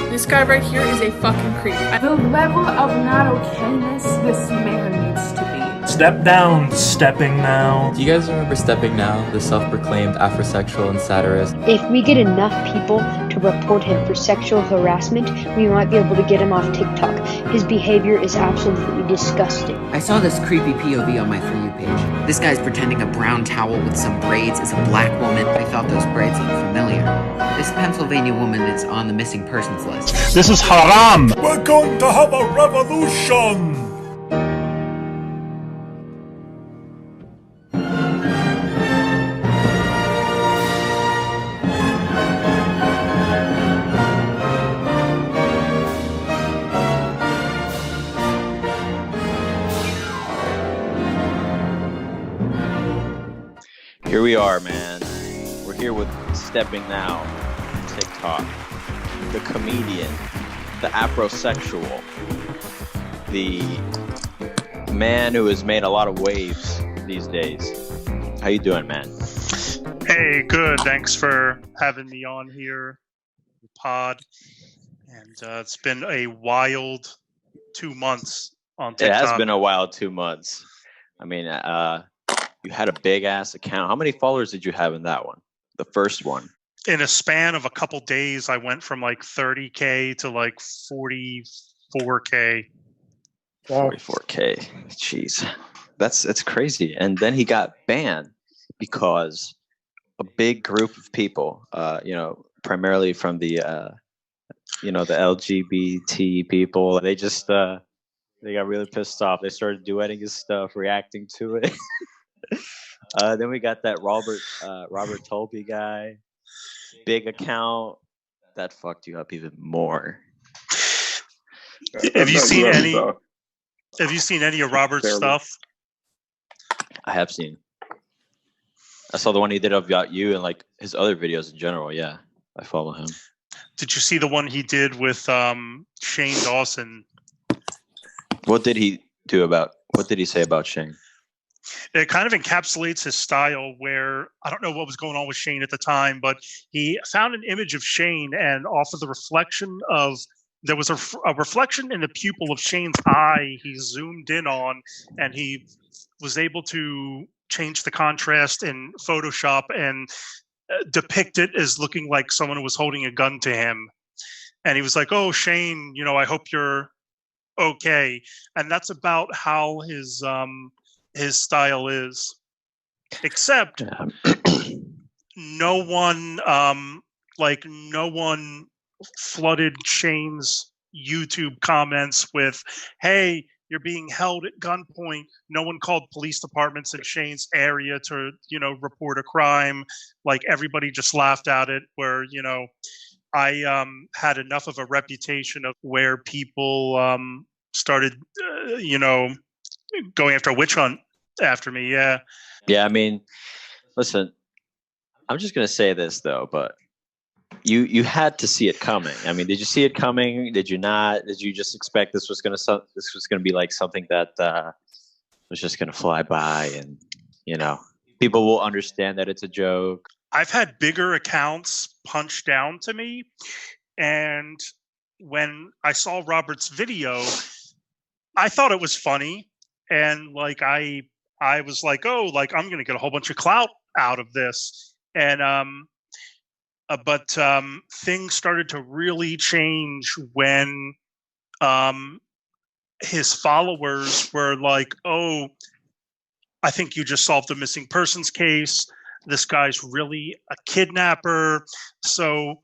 This guy right here is a fucking creep. The level of not okayness this man needs to be. Step down, SteppingNow. Do you guys remember SteppingNow, the self-proclaimed Afrosexual and satirist? If we get enough people to report him for sexual harassment, we might be able to get him off TikTok. His behavior is absolutely disgusting. I saw this creepy POV on my For You page. This guy's pretending a brown towel with some braids is a black woman. I thought those braids looked familiar. This Pennsylvania woman is on the missing persons list. This is haram. We're going to have a revolution. Here we are, man. We're here with SteppingNow, TikTok, the comedian, the Afrosexual, the man who has made a lot of waves these days. How you doing, man? Hey, good. Thanks for having me on here, the pod. And it's been a wild 2 months on TikTok. It has been a wild 2 months. I mean, you had a big ass account. How many followers did you have in that one? The first one. In a span of a couple days, I went from like 30K to like 44K. 44K. Jeez. That's crazy. And then he got banned because a big group of people, primarily from the the LGBT people, they just they got really pissed off. They started duetting his stuff, reacting to it. Then we got that Robert Tolby guy, big account that fucked you up even more. Have you seen any of Robert's stuff? I have seen. I saw the one he did about you and like his other videos in general. Yeah, I follow him. Did you see the one he did with Shane Dawson? What did he say about Shane? It kind of encapsulates his style where I don't know what was going on with Shane at the time, but he found an image of Shane and off of the reflection there was a reflection in the pupil of Shane's eye he zoomed in on, and he was able to change the contrast in Photoshop and depict it as looking like someone was holding a gun to him. And he was like, "Oh, Shane, I hope you're okay." And that's about how his style is, except no one flooded Shane's YouTube comments with, "Hey, you're being held at gunpoint." No one called police departments in Shane's area to, report a crime. Like everybody just laughed at it, where, I had enough of a reputation of where people started, going after a witch hunt after me. Yeah. I mean, listen, I'm just gonna say this though, but you had to see it coming. I mean, did you see it coming? Did you not? Did you just expect this was gonna be like something that was just gonna fly by, and people will understand that it's a joke? I've had bigger accounts punch down to me, and when I saw Robert's video, I thought it was funny. And like I was like, oh, like I'm gonna get a whole bunch of clout out of this. And but things started to really change when his followers were like, "Oh, I think you just solved a missing persons case. This guy's really a kidnapper." So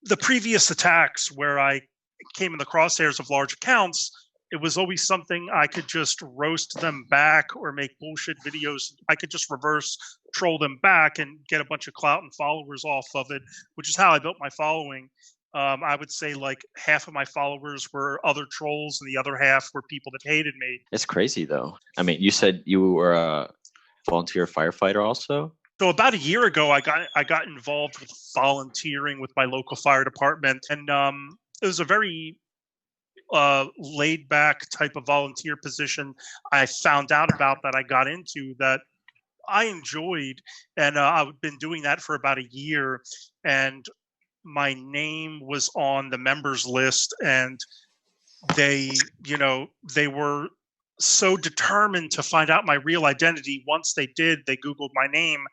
the previous attacks where I came in the crosshairs of large accounts, it was always something I could just roast them back or make bullshit videos. I could just reverse troll them back and get a bunch of clout and followers off of it, which is how I built my following. I would say like half of my followers were other trolls and the other half were people that hated me. It's crazy though. I mean, you said you were a volunteer firefighter also? So about a year ago, I got involved with volunteering with my local fire department, and it was a very laid back type of volunteer position. I found out about that I got into that I enjoyed, and I've been doing that for about a year. And my name was on the members list, and they, they were so determined to find out my real identity. Once they did, they Googled my name.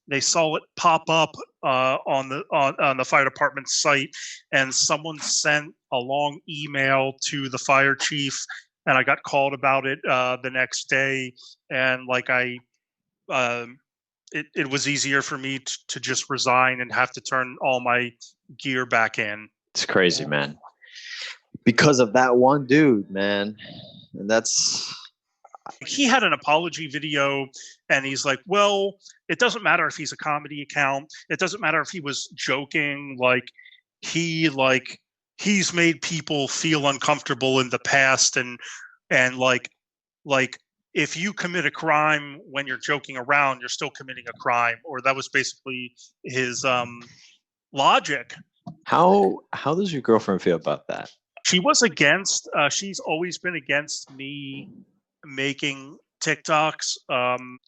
They saw it pop up on the fire department site, and someone sent a long email to the fire chief, and I got called about it the next day. And it was easier for me to just resign and have to turn all my gear back in. It's crazy, man. Because of that one dude, man. And he had an apology video, and he's like, well, it doesn't matter if he's a comedy account. It doesn't matter if he was joking. He's made people feel uncomfortable in the past, and if you commit a crime when you're joking around, you're still committing a crime. Or that was basically his logic. How does your girlfriend feel about that? She was against. She's always been against me making TikToks.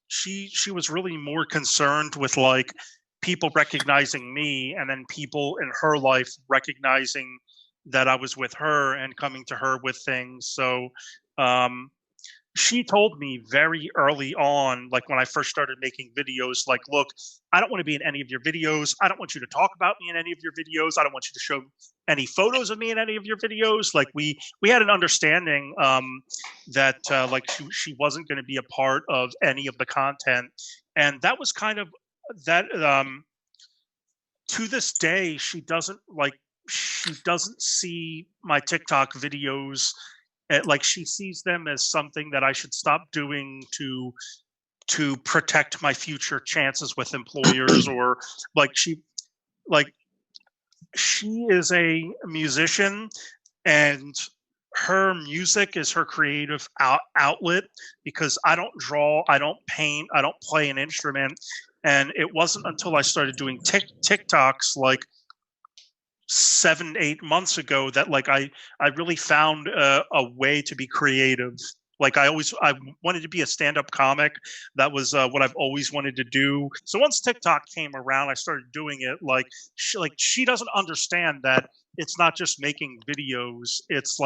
She was really more concerned with people recognizing me, and then people in her life recognizing that I was with her and coming to her with things. So she told me very early on, when I first started making videos, look, I don't want to be in any of your videos. I don't want you to talk about me in any of your videos. I don't want you to show any photos of me in any of your videos. We had an understanding that she wasn't going to be a part of any of the content. And that was kind of that. To this day, she doesn't see my TikTok videos. She sees them as something that I should stop doing to protect my future chances with employers, or she is a musician, and her music is her creative outlet, because I don't draw, I don't paint, I don't play an instrument. And it wasn't until I started doing TikToks 7-8 months ago that I really found a way to be creative. I wanted to be a stand-up comic. That was what I've always wanted to do. So once TikTok came around, I started doing it. She doesn't understand that it's not just making videos. It's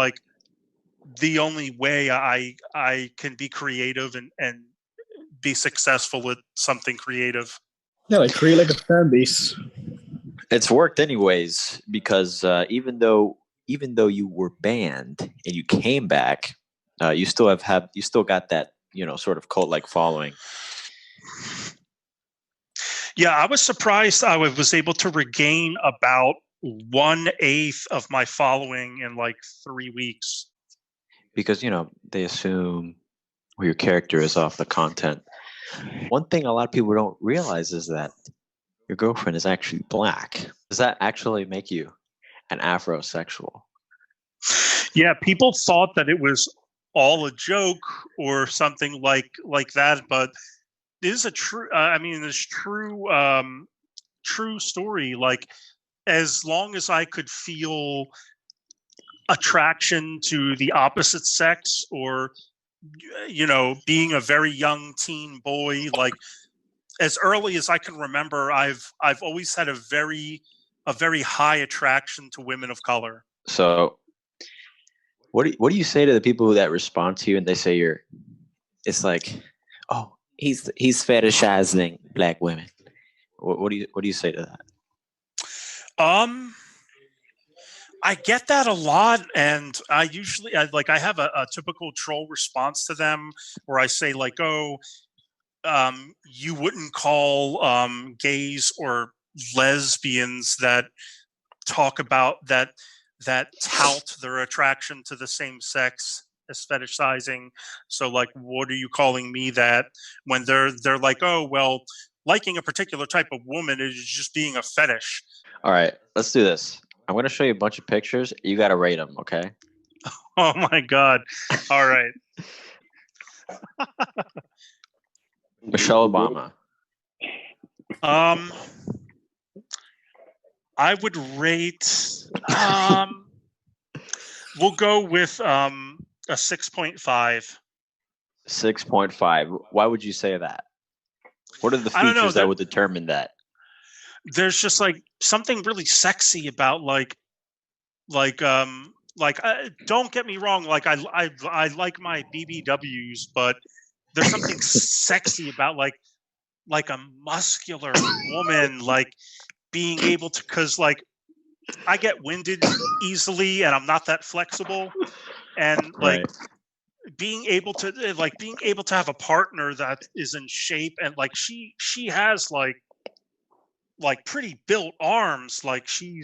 the only way I can be creative and be successful at something creative. Yeah, create a fan base. It's worked anyways, because even though you were banned and you came back, you still got that sort of cult-like following. Yeah, I was surprised I was able to regain about 1/8 of my following in 3 weeks. Because they assume who your character is off the content. One thing a lot of people don't realize is that your girlfriend is actually black. Does that actually make you an Afrosexual? Yeah, people thought that it was all a joke or something like that, but this is a true. True story. As long as I could feel attraction to the opposite sex, or being a very young teen boy, as early as I can remember, I've always had a very high attraction to women of color. So what do you say to the people that respond to you and they say it's oh, he's fetishizing black women? What do you say to that? I get that a lot, and I usually I have a typical troll response to them, where I say oh, you wouldn't call gays or lesbians that talk about that tout their attraction to the same sex as fetishizing. So what are you calling me that, when they're oh, well, liking a particular type of woman is just being a fetish. All right, let's do this. I'm going to show you a bunch of pictures. You got to rate them, okay? Oh my God. All right. Michelle Obama. I would rate we'll go with a 6.5. 6.5. Why would you say that? What are the features that would determine that? there's just like something really sexy about don't get me wrong, like I like my BBWs, but there's something sexy about like a muscular woman like being able to, because like I get winded easily and I'm not that flexible, and like Right. being able to have a partner that is in shape, and like she has like pretty built arms, like she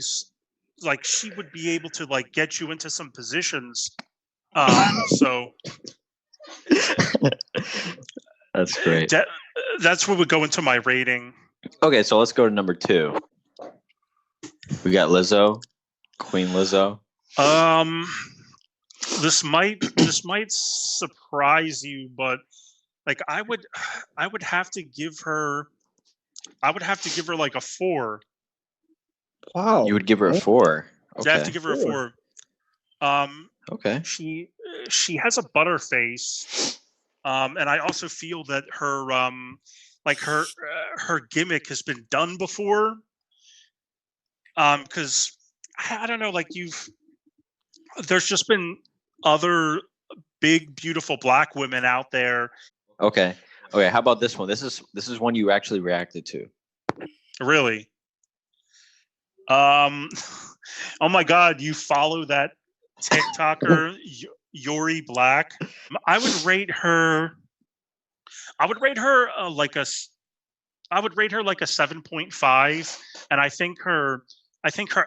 would be able to like get you into some positions. So That's great. That's what would go into my rating. Okay, so let's go to number 2. We got Lizzo, Queen Lizzo. This might surprise you, but like I would have to give her like a 4. Wow. You would give her a 4. Okay. I have to give her a 4. Okay. She has a butter face, and I also feel that her her gimmick has been done before. Because I don't know, like there's just been other big, beautiful black women out there. Okay. How about this one? This is one you actually reacted to. Really? Oh my God! You follow that TikToker Yori Black? I would rate her like a 7.5, and I think her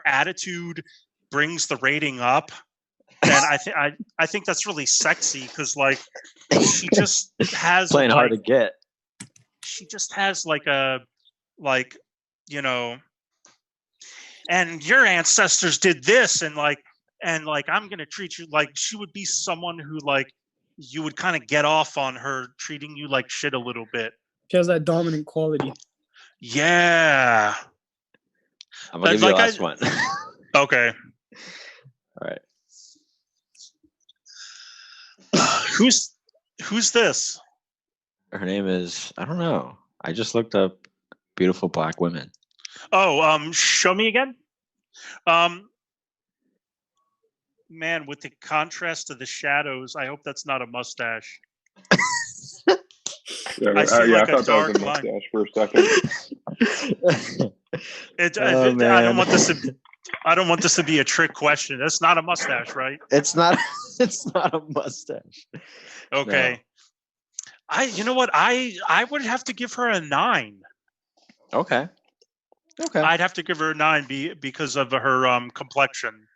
attitude brings the rating up, and I think that's really sexy because like she just has Playing hard to get. She just has like a and your ancestors did this, and I'm gonna treat you like, she would be someone who like you would kind of get off on her treating you like shit a little bit. She has that dominant quality. Yeah. I'm gonna give you the last one. Okay. All right. Who's this? Her name is, I don't know. I just looked up beautiful black women. Oh, show me again. Man, with the contrast of the shadows, I hope that's not a mustache. I thought that was a mustache for a second. I don't want this to be a trick question. That's not a mustache, right? It's not. It's not a mustache. Okay. No. You know what? I would have to give her a 9. Okay. I'd have to give her a 9 because of her complexion.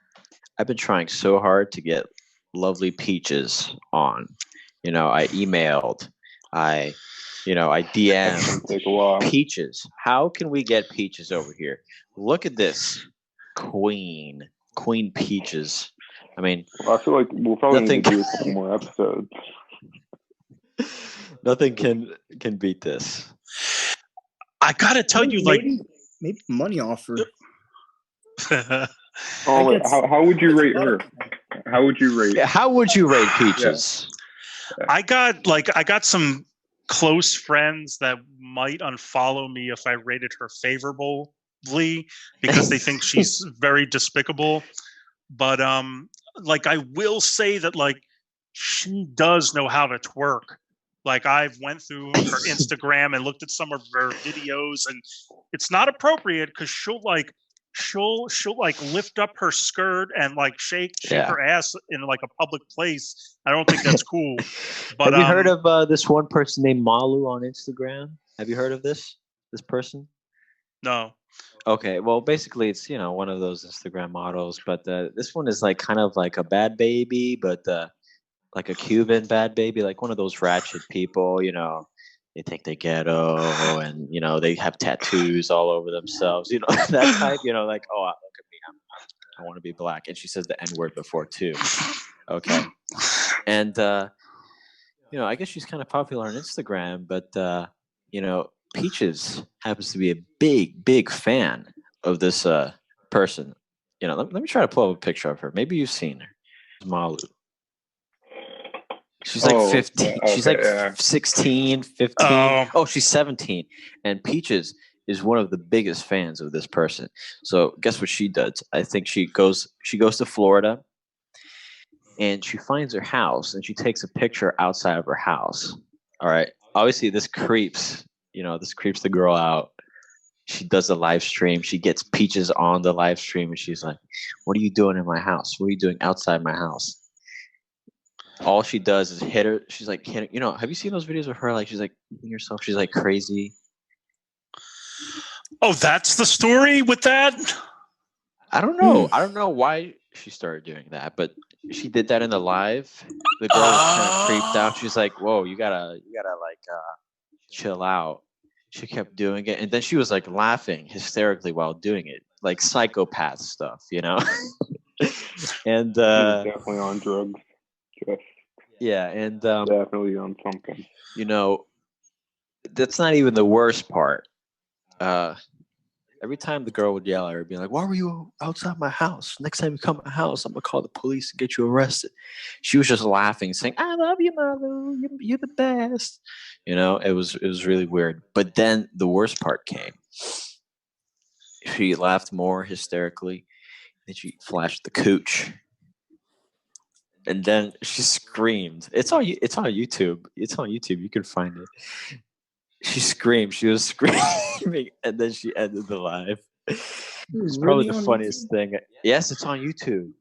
I've been trying so hard to get lovely Peaches on. I emailed. I DM'd Take a while. Peaches. How can we get Peaches over here? Look at this, Queen Peaches. I mean, I feel like we'll probably need to do a couple more episodes. Nothing can beat this. I gotta tell you, like, maybe money offer. How would you rate her? How would you rate? Yeah, how would you rate Peaches? Yeah. I got some close friends that might unfollow me if I rated her favorably because they think she's very despicable. But I will say that like she does know how to twerk. Like I've went through her Instagram and looked at some of her videos, and it's not appropriate because she'll lift up her skirt and like shake her ass in like a public place. I don't think that's cool. But have you heard of this one person named Malu on Instagram? Have you heard of this person? No. Okay, well, basically, it's one of those Instagram models, but this one is like kind of like a bad baby, but like a Cuban bad baby, like one of those ratchet people. They think they ghetto, and they have tattoos all over themselves. That type. Like, oh, look at me, I want to be black, and she says the N-word before too. Okay, and I guess she's kind of popular on Instagram, but Peaches happens to be a big fan of this person. Let me try to pull up a picture of her. Maybe you've seen her. Malu. She's like 15. Okay, she's like 16, 15. Oh, she's 17. And Peaches is one of the biggest fans of this person. So guess what she does? I think she goes to Florida and she finds her house and she takes a picture outside of her house. All right. Obviously this creeps the girl out. She does the live stream. She gets Peaches on the live stream and she's like, "What are you doing in my house? What are you doing outside my house?" All she does is hit her. She's like, have you seen those videos of her? Like, she's like hitting herself. She's like crazy. Oh, that's the story with that? I don't know. I don't know why she started doing that, but she did that in the live. The girl was kind of creeped out. She's like, "Whoa, you gotta like chill out." She kept doing it, and then she was like laughing hysterically while doing it, like psychopath stuff, And definitely on drugs. Just yeah, and definitely on something. That's not even the worst part. Every time the girl would yell at her, being like, "Why were you outside my house? Next time you come to my house, I'm gonna call the police and get you arrested." She was just laughing, saying, "I love you, Malu. You're the best." It was really weird. But then the worst part came. She laughed more hysterically. Then she flashed the cooch, and then she screamed. It's on YouTube. It's on YouTube. You can find it. She screamed. She was screaming, and then she ended the live. It's probably the funniest thing. Yes, it's on YouTube.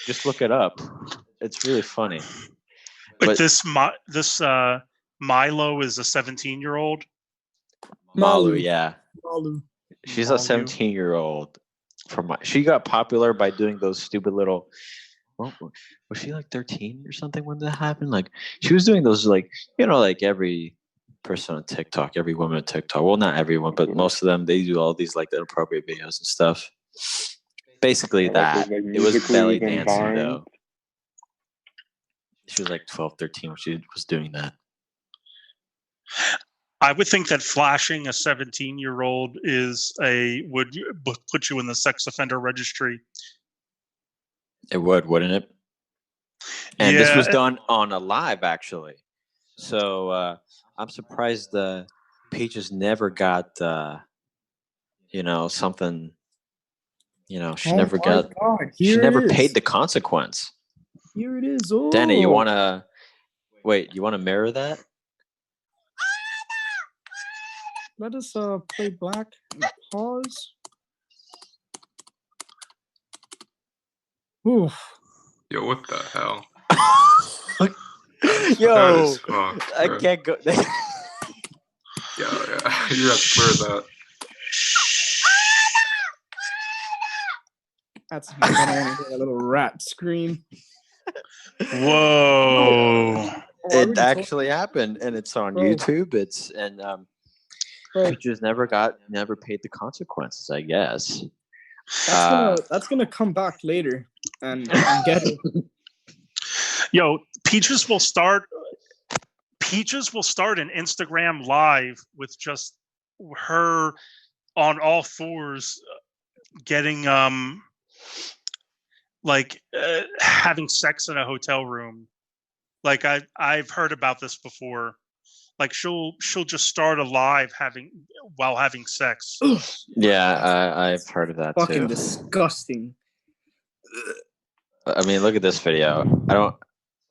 Just look it up. It's really funny. But this Milo is a 17-year-old. Malu, yeah. Malu. She's a 17-year-old. She got popular by doing those stupid little. Well, was she like 13 or something when that happened? Like she was doing those like like every person on TikTok, every woman on TikTok. Well, not everyone, but most of them, they do all these like inappropriate videos and stuff. Basically that. Like it was belly and dancing Vine. though. She was like 12, 13 when she was doing that. I would think that flashing a 17-year-old would put you in the sex offender registry. It would, wouldn't it? And this was done on a live, actually. So I'm surprised Peaches never got, something. She never got. She never paid the consequence. Here it is. Oh. Danny, you want to mirror that? Let us play black. Pause. Oof. Yo, what the hell? Yo, fuck, I can't go. Yeah, you have to blur that. That's I don't want to hear a little rat scream. Whoa! It actually happened, and it's on YouTube. Peaches never paid the consequences, I guess. That's gonna come back later and get it. Yo, Peaches will start an Instagram live with just her on all fours getting having sex in a hotel room. Like I've heard about this before. Like she'll just start a live while having sex. Yeah, I've heard of that Fucking too. disgusting. I mean, look at this video.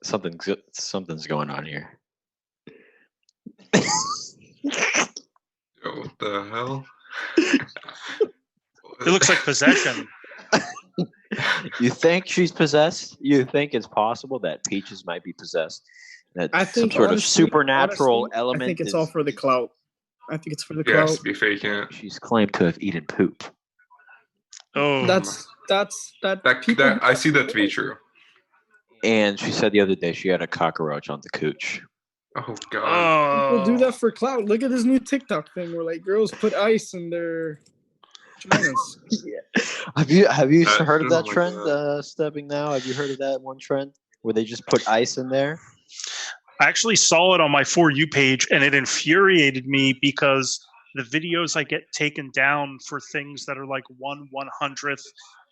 Something's going on here. Yo, what the hell? It looks like possession. You think she's possessed? You think it's possible that Peaches might be possessed? That I think some sort of supernatural element. I think it's all for the clout. I think it's for the clout. Yes, to be faking it. She's claimed to have eaten poop. Oh, That I see that to be true. And she said the other day she had a cockroach on the cooch. Oh god. People do that for clout. Look at this new TikTok thing where like girls put ice in their vaginas. Have you heard of that trend? SteppingNow. Have you heard of that one trend where they just put ice in there? I actually saw it on my For You page, and it infuriated me because the videos I get taken down for things that are like 1/100th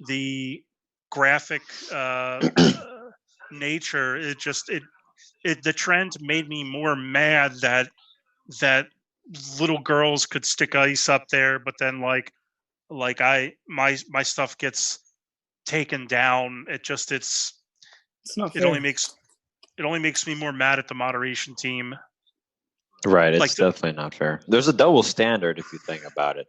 the graphic nature. The trend made me more mad that little girls could stick ice up there, but then like my stuff gets taken down. It's not it fair. only makes me more mad at the moderation team. Right, it's Like definitely not fair. There's a double standard if you think about it.